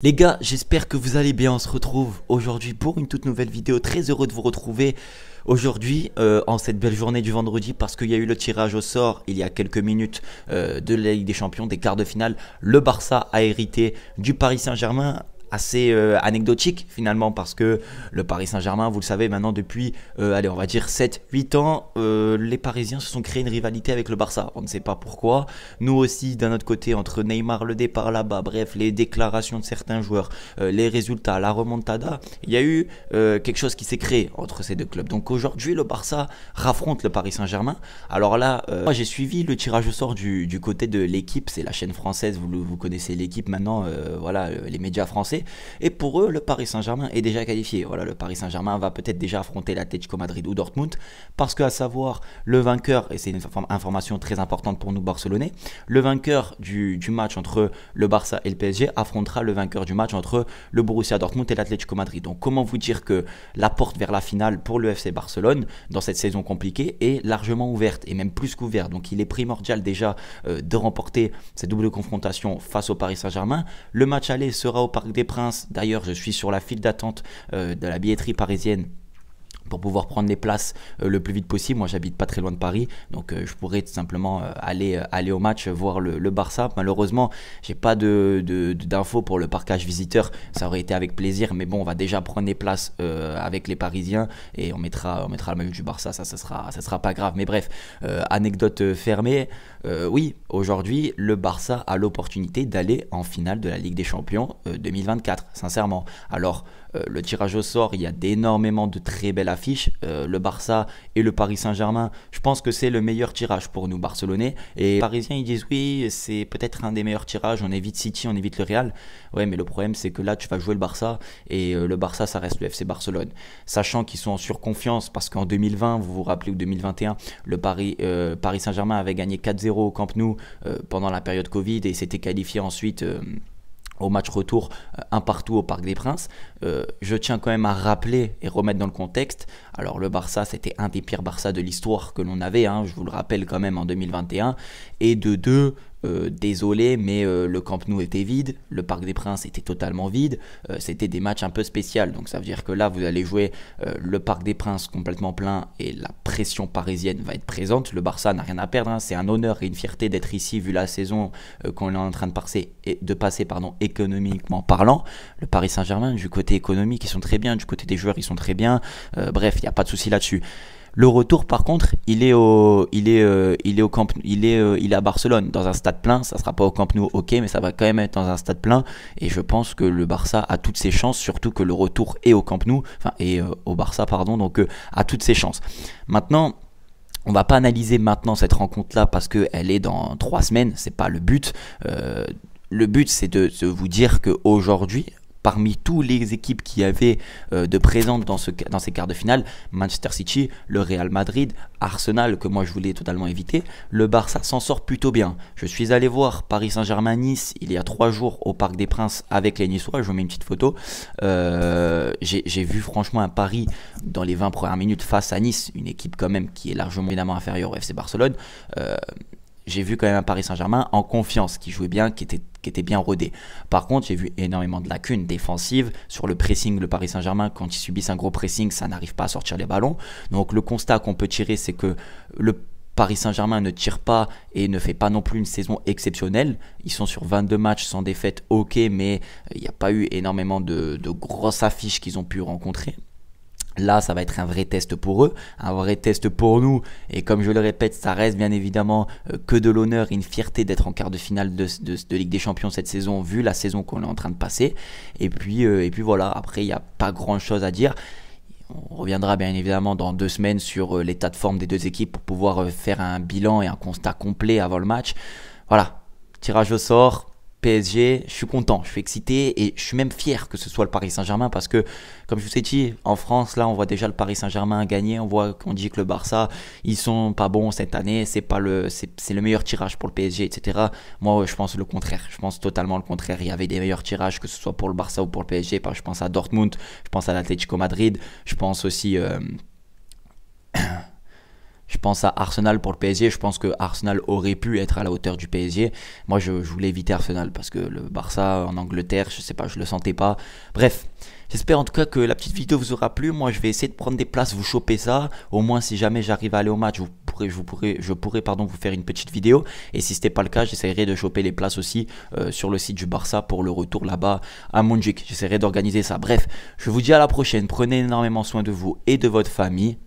Les gars, j'espère que vous allez bien. On se retrouve aujourd'hui pour une toute nouvelle vidéo. Très heureux de vous retrouver aujourd'hui en cette belle journée du vendredi parce qu'il y a eu le tirage au sort il y a quelques minutes de la Ligue des Champions, des quarts de finale. Le Barça a hérité du Paris Saint-Germain. Assez anecdotique finalement parce que le Paris Saint-Germain, vous le savez maintenant depuis, allez on va dire 7-8 ans, les Parisiens se sont créés une rivalité avec le Barça. On ne sait pas pourquoi. Nous aussi d'un autre côté, entre Neymar, le départ là-bas, bref, les déclarations de certains joueurs, les résultats, la remontada, il y a eu quelque chose qui s'est créé entre ces deux clubs. Donc aujourd'hui le Barça raffronte le Paris Saint-Germain. Alors là, moi j'ai suivi le tirage au sort du côté de l'équipe, c'est la chaîne française, vous connaissez l'équipe maintenant, voilà, les médias français. Et pour eux, le Paris Saint-Germain est déjà qualifié. Voilà, le Paris Saint-Germain va peut-être déjà affronter l'Atlético Madrid ou Dortmund, parce qu'à savoir, le vainqueur, et c'est une information très importante pour nous Barcelonais, le vainqueur du match entre le Barça et le PSG affrontera le vainqueur du match entre le Borussia Dortmund et l'Atlético Madrid. Donc comment vous dire que la porte vers la finale pour le FC Barcelone, dans cette saison compliquée, est largement ouverte, et même plus qu'ouverte. Donc il est primordial déjà de remporter cette double confrontation face au Paris Saint-Germain. Le match aller sera au Parc des Princes. D'ailleurs, je suis sur la file d'attente de la billetterie parisienne pour pouvoir prendre les places le plus vite possible. Moi j'habite pas très loin de Paris, donc je pourrais tout simplement aller au match, voir le Barça. Malheureusement j'ai pas d'infos pour le parquage visiteur, ça aurait été avec plaisir, mais bon on va déjà prendre les places avec les Parisiens et on mettra le maillot du Barça, ça sera pas grave. Mais bref, anecdote fermée, oui, aujourd'hui le Barça a l'opportunité d'aller en finale de la Ligue des Champions 2024, sincèrement. Alors le tirage au sort, il y a d'énormément de très belles affiches, le Barça et le Paris Saint-Germain, je pense que c'est le meilleur tirage pour nous Barcelonais. Et les Parisiens ils disent oui, c'est peut-être un des meilleurs tirages, on évite City, on évite le Real. Ouais, mais le problème c'est que là tu vas jouer le Barça, et le Barça ça reste le FC Barcelone, sachant qu'ils sont en surconfiance parce qu'en 2020, vous vous rappelez, ou 2021, le Paris Saint-Germain avait gagné 4-0 au Camp Nou pendant la période Covid et s'était qualifié ensuite au match retour, un partout au Parc des Princes. Je tiens quand même à rappeler et remettre dans le contexte. Alors le Barça, c'était un des pires Barça de l'histoire que l'on avait, hein, je vous le rappelle quand même, en 2021. Et de deux, désolé, mais le Camp Nou était vide, le Parc des Princes était totalement vide, c'était des matchs un peu spéciaux. Donc ça veut dire que là, vous allez jouer le Parc des Princes complètement plein et la pression parisienne va être présente. Le Barça n'a rien à perdre, hein. C'est un honneur et une fierté d'être ici vu la saison qu'on est en train de passer, économiquement parlant. Le Paris Saint-Germain, du côté économique, ils sont très bien, du côté des joueurs, ils sont très bien. Bref, il n'y a pas de souci là-dessus. Le retour, par contre, il est à Barcelone, dans un stade plein. Ça sera pas au Camp Nou, ok, mais ça va quand même être dans un stade plein. Et je pense que le Barça a toutes ses chances, surtout que le retour est au Camp Nou, enfin, et au Barça, pardon, donc a toutes ses chances. Maintenant, on va pas analyser maintenant cette rencontre-là parce qu'elle est dans 3 semaines, c'est pas le but. Le but, c'est de vous dire qu'aujourd'hui, parmi toutes les équipes qui avaient de présentes dans ces quarts de finale, Manchester City, le Real Madrid, Arsenal, que moi je voulais totalement éviter, le Barça s'en sort plutôt bien. Je suis allé voir Paris Saint-Germain-Nice il y a 3 jours au Parc des Princes avec les Niçois, je vous mets une petite photo. J'ai vu franchement un Paris dans les 20 premières minutes face à Nice, une équipe quand même qui est largement évidemment inférieure au FC Barcelone. J'ai vu quand même un Paris Saint-Germain en confiance, qui jouait bien, qui était bien rodé. Par contre, j'ai vu énormément de lacunes défensives sur le pressing. Le Paris Saint-Germain, quand ils subissent un gros pressing, ça n'arrive pas à sortir les ballons. Donc le constat qu'on peut tirer, c'est que le Paris Saint-Germain ne tire pas et ne fait pas non plus une saison exceptionnelle. Ils sont sur 22 matchs sans défaite, ok, mais il n'y a pas eu énormément de grosses affiches qu'ils ont pu rencontrer. Là, ça va être un vrai test pour eux, un vrai test pour nous. Et comme je le répète, ça reste bien évidemment que de l'honneur et une fierté d'être en quart de finale de Ligue des Champions cette saison, vu la saison qu'on est en train de passer. Et puis voilà, après, il n'y a pas grand-chose à dire. On reviendra bien évidemment dans 2 semaines sur l'état de forme des deux équipes pour pouvoir faire un bilan et un constat complet avant le match. Voilà, tirage au sort. PSG, je suis content, je suis excité et je suis même fier que ce soit le Paris Saint-Germain parce que, comme je vous ai dit, en France, là, on voit déjà le Paris Saint-Germain gagner, on dit que le Barça, ils sont pas bons cette année, c'est le meilleur tirage pour le PSG, etc. Moi, je pense le contraire, je pense totalement le contraire. Il y avait des meilleurs tirages, que ce soit pour le Barça ou pour le PSG. Je pense à Dortmund, je pense à l'Atlético Madrid, je pense aussi... je pense à Arsenal pour le PSG. Je pense que Arsenal aurait pu être à la hauteur du PSG. Moi, je voulais éviter Arsenal parce que le Barça en Angleterre, je sais pas, je le sentais pas. Bref, j'espère en tout cas que la petite vidéo vous aura plu. Moi, je vais essayer de prendre des places, vous choper ça. Au moins, si jamais j'arrive à aller au match, je pourrais vous faire une petite vidéo. Et si ce n'était pas le cas, j'essaierai de choper les places aussi sur le site du Barça pour le retour là-bas à Montjuic. J'essaierai d'organiser ça. Bref, je vous dis à la prochaine. Prenez énormément soin de vous et de votre famille.